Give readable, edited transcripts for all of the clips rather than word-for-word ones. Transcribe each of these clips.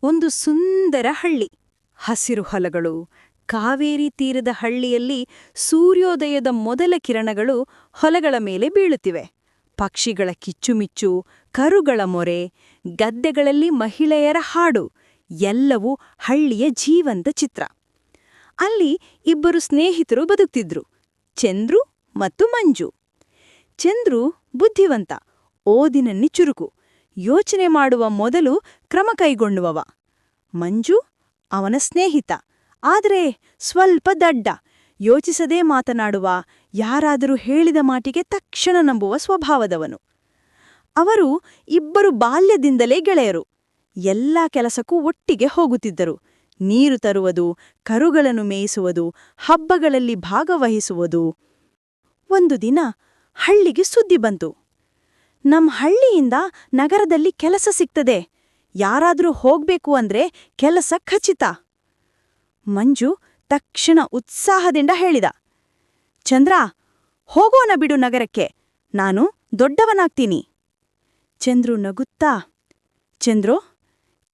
ಒಂದು ಸುಂದರ ಹಳ್ಳಿ. ಹಸಿರು ಹೊಲಗಳು, ಕಾವೇರಿ ತೀರದ ಹಳ್ಳಿಯಲ್ಲಿ ಸೂರ್ಯೋದಯದ ಮೊದಲ ಕಿರಣಗಳು ಹೊಲಗಳ ಮೇಲೆ ಬೀಳುತ್ತಿವೆ. ಪಕ್ಷಿಗಳ ಕಿಚ್ಚುಮಿಚ್ಚು, ಕರುಗಳ ಮೊರೆ, ಗದ್ದೆಗಳಲ್ಲಿ ಮಹಿಳೆಯರ ಹಾಡು ಎಲ್ಲವೂ ಹಳ್ಳಿಯ ಜೀವಂತ ಚಿತ್ರ. ಅಲ್ಲಿ ಇಬ್ಬರು ಸ್ನೇಹಿತರು ಬದುಕ್ತಿದ್ರು, ಚಂದ್ರು ಮತ್ತು ಮಂಜು. ಚಂದ್ರು ಬುದ್ಧಿವಂತ, ಓದಿನಲ್ಲಿ ಚುರುಕು, ಯೋಚನೆ ಮಾಡುವ ಮೊದಲು ಕ್ರಮ ಕೈಗೊಳ್ಳುವವ. ಮಂಜು ಅವನ ಸ್ನೇಹಿತ, ಆದರೆ ಸ್ವಲ್ಪ ದಡ್ಡ, ಯೋಚಿಸದೇ ಮಾತನಾಡುವ, ಯಾರಾದರೂ ಹೇಳಿದ ಮಾತಿಗೆ ತಕ್ಷಣ ನಂಬುವ ಸ್ವಭಾವದವನು. ಅವರು ಇಬ್ಬರು ಬಾಲ್ಯದಿಂದಲೇ ಗೆಳೆಯರು. ಎಲ್ಲಾ ಕೆಲಸಕ್ಕೂ ಒಟ್ಟಿಗೆ ಹೋಗುತ್ತಿದ್ದರು. ನೀರು ತರುವುದು, ಕರುಗಳನ್ನು ಮೇಯಿಸುವುದು, ಹಬ್ಬಗಳಲ್ಲಿ ಭಾಗವಹಿಸುವುದು. ಒಂದು ದಿನ ಹಳ್ಳಿಗೆ ಸುದ್ದಿ ಬಂತು. ನಮ್ ಹಳ್ಳಿಯಿಂದ ನಗರದಲ್ಲಿ ಕೆಲಸ ಸಿಗ್ತದೆ, ಯಾರಾದ್ರೂ ಹೋಗ್ಬೇಕು ಅಂದ್ರೆ ಕೆಲಸ ಖಚಿತ. ಮಂಜು ತಕ್ಷಣ ಉತ್ಸಾಹದಿಂದ ಹೇಳಿದ, ಚಂದ್ರ, ಹೋಗೋಣ ಬಿಡು ನಗರಕ್ಕೆ, ನಾನು ದೊಡ್ಡವನಾಗ್ತೀನಿ. ಚಂದ್ರು ನಗುತ್ತಾ, ಚಂದ್ರು,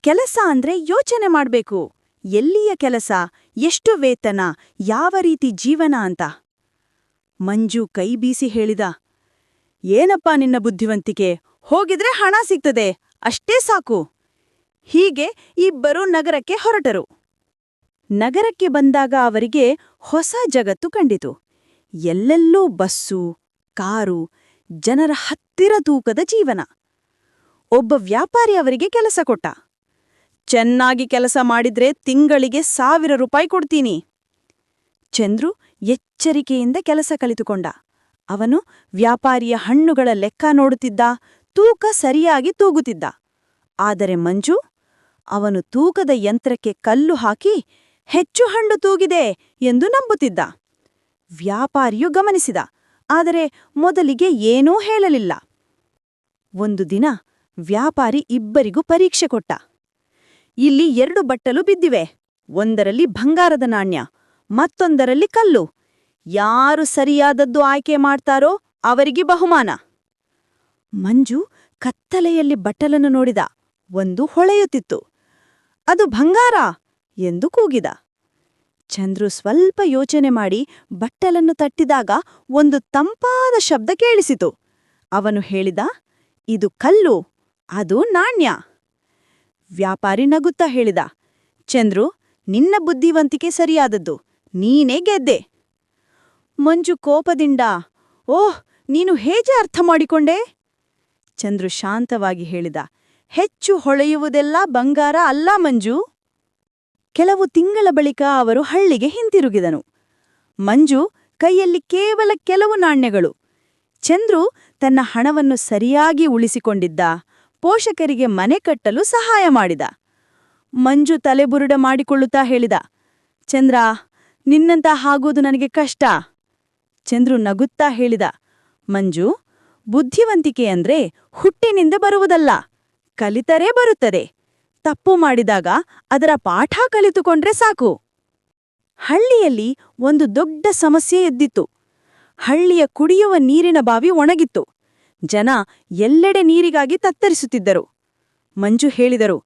ಕೆಲಸ ಅಂದ್ರೆ ಯೋಚನೆ ಮಾಡ್ಬೇಕು. ಎಲ್ಲಿಯ ಕೆಲಸ, ಎಷ್ಟು ವೇತನ, ಯಾವ ರೀತಿ ಜೀವನ ಅಂತ. ಮಂಜು ಕೈ ಬೀಸಿ ಹೇಳಿದ, ಏನಪ್ಪಾ ನಿನ್ನ ಬುದ್ಧಿವಂತಿಕೆ, ಹೋಗಿದ್ರೆ ಹಣ ಸಿಗ್ತದೆ, ಅಷ್ಟೇ ಸಾಕು. ಹೀಗೆ ಇಬ್ಬರೂ ನಗರಕ್ಕೆ ಹೊರಟರು. ನಗರಕ್ಕೆ ಬಂದಾಗ ಅವರಿಗೆ ಹೊಸ ಜಗತ್ತು ಕಂಡಿತು. ಎಲ್ಲೆಲ್ಲೂ ಬಸ್ಸು, ಕಾರು, ಜನರ ಹತ್ತಿರ ತೂಕದ ಜೀವನ. ಒಬ್ಬ ವ್ಯಾಪಾರಿ ಅವರಿಗೆ ಕೆಲಸ ಕೊಟ್ಟ. ಚೆನ್ನಾಗಿ ಕೆಲಸ ಮಾಡಿದ್ರೆ ತಿಂಗಳಿಗೆ 1000 ರೂಪಾಯಿ ಕೊಡ್ತೀನಿ. ಚಂದ್ರು ಎಚ್ಚರಿಕೆಯಿಂದ ಕೆಲಸ ಕಲಿತುಕೊಂಡ. ಅವನು ವ್ಯಾಪಾರಿಯ ಹಣ್ಣುಗಳ ಲೆಕ್ಕ ನೋಡುತ್ತಿದ್ದ, ತೂಕ ಸರಿಯಾಗಿ ತೂಗುತ್ತಿದ್ದ. ಆದರೆ ಮಂಜು, ಅವನು ತೂಕದ ಯಂತ್ರಕ್ಕೆ ಕಲ್ಲು ಹಾಕಿ ಹೆಚ್ಚು ಹಣ್ಣು ತೂಗಿದೆ ಎಂದು ನಂಬುತ್ತಿದ್ದ. ವ್ಯಾಪಾರಿಯು ಗಮನಿಸಿದ, ಆದರೆ ಮೊದಲಿಗೆ ಏನೂ ಹೇಳಲಿಲ್ಲ. ಒಂದು ದಿನ ವ್ಯಾಪಾರಿ ಇಬ್ಬರಿಗೂ ಪರೀಕ್ಷೆ ಕೊಟ್ಟ. ಇಲ್ಲಿ 2 ಬಟ್ಟಲು ಬಿದ್ದಿವೆ, ಒಂದರಲ್ಲಿ ಬಂಗಾರದ ನಾಣ್ಯ, ಮತ್ತೊಂದರಲ್ಲಿ ಕಲ್ಲು. ಯಾರು ಸರಿಯಾದದ್ದು ಆಯ್ಕೆ ಮಾಡ್ತಾರೋ ಅವರಿಗೆ ಬಹುಮಾನ. ಮಂಜು ಕತ್ತಲೆಯಲ್ಲಿ ಬಟ್ಟಲನ್ನು ನೋಡಿದ. ಒಂದು ಹೊಳೆಯುತ್ತಿತ್ತು. ಅದು ಬಂಗಾರ ಎಂದು ಕೂಗಿದ. ಚಂದ್ರು ಸ್ವಲ್ಪ ಯೋಚನೆ ಮಾಡಿ ಬಟ್ಟಲನ್ನು ತಟ್ಟಿದಾಗ ಒಂದು ತಂಪಾದ ಶಬ್ದ ಕೇಳಿಸಿತು. ಅವನು ಹೇಳಿದ, ಇದು ಕಲ್ಲು, ಅದು ನಾಣ್ಯ. ವ್ಯಾಪಾರಿ ನಗುತ್ತಾ ಹೇಳಿದ, ಚಂದ್ರು, ನಿನ್ನ ಬುದ್ಧಿವಂತಿಕೆ ಸರಿಯಾದದ್ದು, ನೀನೇ ಗೆದ್ದೆ. ಮಂಜು ಕೋಪದಿಂದ, ಓಹ್, ನೀನು ಹೇಗೆ ಅರ್ಥ ಮಾಡಿಕೊಂಡೆ? ಚಂದ್ರು ಶಾಂತವಾಗಿ ಹೇಳಿದ, ಹೆಚ್ಚು ಹೊಳೆಯುವುದೆಲ್ಲ ಬಂಗಾರ ಅಲ್ಲ ಮಂಜು. ಕೆಲವು ತಿಂಗಳ ಬಳಿಕ ಅವರು ಹಳ್ಳಿಗೆ ಹಿಂತಿರುಗಿದನು. ಮಂಜು ಕೈಯಲ್ಲಿ ಕೇವಲ ಕೆಲವು ನಾಣ್ಯಗಳು. ಚಂದ್ರು ತನ್ನ ಹಣವನ್ನು ಸರಿಯಾಗಿ ಉಳಿಸಿಕೊಂಡಿದ್ದ, ಪೋಷಕರಿಗೆ ಮನೆ ಕಟ್ಟಲು ಸಹಾಯ ಮಾಡಿದ. ಮಂಜು ತಲೆಬುರುಡ ಮಾಡಿಕೊಳ್ಳುತ್ತಾ ಹೇಳಿದ, ಚಂದ್ರ, ನಿನ್ನಂತ ಆಗೋದು ನನಗೆ ಕಷ್ಟ. ಚಂದ್ರು ನಗುತ್ತಾ ಹೇಳಿದ, ಮಂಜು, ಬುದ್ಧಿವಂತಿಕೆ ಅಂದ್ರೆ ಹುಟ್ಟಿನಿಂದ ಬರುವುದಲ್ಲ, ಕಲಿತರೇ ಬರುತ್ತದೆ. ತಪ್ಪು ಮಾಡಿದಾಗ ಅದರ ಪಾಠ ಕಲಿತುಕೊಂಡ್ರೆ ಸಾಕು. ಹಳ್ಳಿಯಲ್ಲಿ ಒಂದು ದೊಡ್ಡ ಸಮಸ್ಯೆ ಎದ್ದಿತ್ತು. ಹಳ್ಳಿಯ ಕುಡಿಯುವ ನೀರಿನ ಬಾವಿ ಒಣಗಿತ್ತು. ಜನ ಎಲ್ಲೆಡೆ ನೀರಿಗಾಗಿ ತತ್ತರಿಸುತ್ತಿದ್ದರು. ಮಂಜು ಹೇಳಿದರು,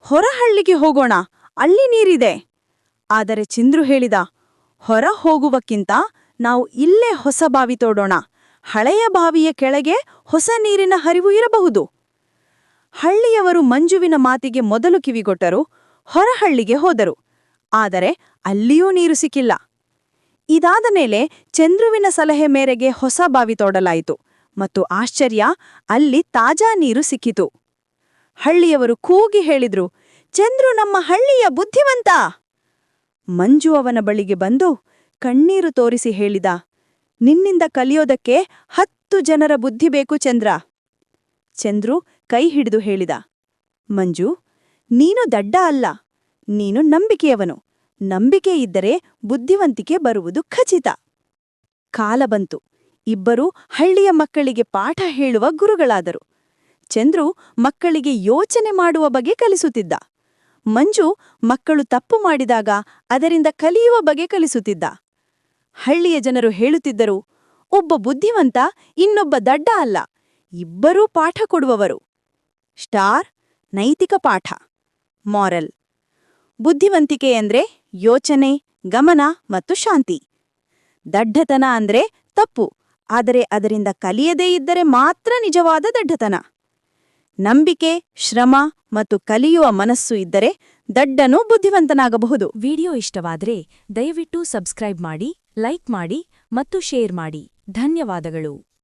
ಹೊರಹಳ್ಳಿಗೆ ಹೋಗೋಣ, ಅಲ್ಲಿ ನೀರಿದೆ. ಆದರೆ ಚಂದ್ರು ಹೇಳಿದ, ಹೊರ ಹೋಗುವಕ್ಕಿಂತ ನಾವು ಇಲ್ಲೇ ಹೊಸ ಬಾವಿ ತೋಡೋಣ, ಹಳೆಯ ಬಾವಿಯ ಕೆಳಗೆ ಹೊಸ ನೀರಿನ ಹರಿವು ಇರಬಹುದು. ಹಳ್ಳಿಯವರು ಮಂಜುವಿನ ಮಾತಿಗೆ ಮೊದಲು ಕಿವಿಗೊಟ್ಟರು, ಹೊರಹಳ್ಳಿಗೆ ಹೋದರು. ಆದರೆ ಅಲ್ಲಿಯೂ ನೀರು ಸಿಕ್ಕಿಲ್ಲ. ಇದಾದ ಮೇಲೆ ಚಂದ್ರುವಿನ ಸಲಹೆ ಮೇರೆಗೆ ಹೊಸ ಬಾವಿ ತೋಡಲಾಯಿತು ಮತ್ತು ಆಶ್ಚರ್ಯ, ಅಲ್ಲಿ ತಾಜಾ ನೀರು ಸಿಕ್ಕಿತು. ಹಳ್ಳಿಯವರು ಕೂಗಿ ಹೇಳಿದ್ರು, ಚಂದ್ರು ನಮ್ಮ ಹಳ್ಳಿಯ ಬುದ್ಧಿವಂತ. ಮಂಜು ಅವನ ಬಳಿಗೆ ಬಂದು ಕಣ್ಣೀರು ತೋರಿಸಿ ಹೇಳಿದ, ನಿನ್ನಿಂದ ಕಲಿಯೋದಕ್ಕೆ 10 ಜನರ ಬುದ್ಧಿ ಬೇಕು ಚಂದ್ರ. ಚಂದ್ರು ಕೈ ಹಿಡಿದು ಹೇಳಿದ, ಮಂಜು, ನೀನು ದಡ್ಡ ಅಲ್ಲ, ನೀನು ನಂಬಿಕೆಯವನು. ನಂಬಿಕೆ ಇದ್ದರೆ ಬುದ್ಧಿವಂತಿಕೆ ಬರುವುದು ಖಚಿತ. ಕಾಲ ಬಂತು. ಇಬ್ಬರೂ ಹಳ್ಳಿಯ ಮಕ್ಕಳಿಗೆ ಪಾಠ ಹೇಳುವ ಗುರುಗಳಾದರು. ಚಂದ್ರು ಮಕ್ಕಳಿಗೆ ಯೋಚನೆ ಮಾಡುವ ಬಗ್ಗೆ ಕಲಿಸುತ್ತಿದ್ದ. ಮಂಜು ಮಕ್ಕಳು ತಪ್ಪು ಮಾಡಿದಾಗ ಅದರಿಂದ ಕಲಿಯುವ ಬಗ್ಗೆ ಕಲಿಸುತ್ತಿದ್ದ. ಹಳ್ಳಿಯ ಜನರು ಹೇಳುತ್ತಿದ್ದರು, ಒಬ್ಬ ಬುದ್ಧಿವಂತ ಇನ್ನೊಬ್ಬ ದಡ್ಡ ಅಲ್ಲ, ಇಬ್ಬರೂ ಪಾಠ ಕೊಡುವವರು. ಸ್ಟಾರ್ ನೈತಿಕ ಪಾಠ, ಮಾರಲ್. ಬುದ್ಧಿವಂತಿಕೆ ಅಂದ್ರೆ ಯೋಚನೆ, ಗಮನ ಮತ್ತು ಶಾಂತಿ. ದಡ್ಡತನ ಅಂದ್ರೆ ತಪ್ಪು, ಆದರೆ ಅದರಿಂದ ಕಲಿಯದೇ ಇದ್ದರೆ ಮಾತ್ರ ನಿಜವಾದ ದಡ್ಡತನ. ನಂಬಿಕೆ, ಶ್ರಮ ಮತ್ತು ಕಲಿಯುವ ಮನಸ್ಸು ಇದ್ದರೆ ದಡ್ಡನೂ ಬುದ್ಧಿವಂತನಾಗಬಹುದು. ವಿಡಿಯೋ ಇಷ್ಟವಾದ್ರೆ ದಯವಿಟ್ಟು ಸಬ್ಸ್ಕ್ರೈಬ್ ಮಾಡಿ, ಲೈಕ್ ಮಾಡಿ ಮತ್ತು ಶೇರ್ ಮಾಡಿ. ಧನ್ಯವಾದಗಳು.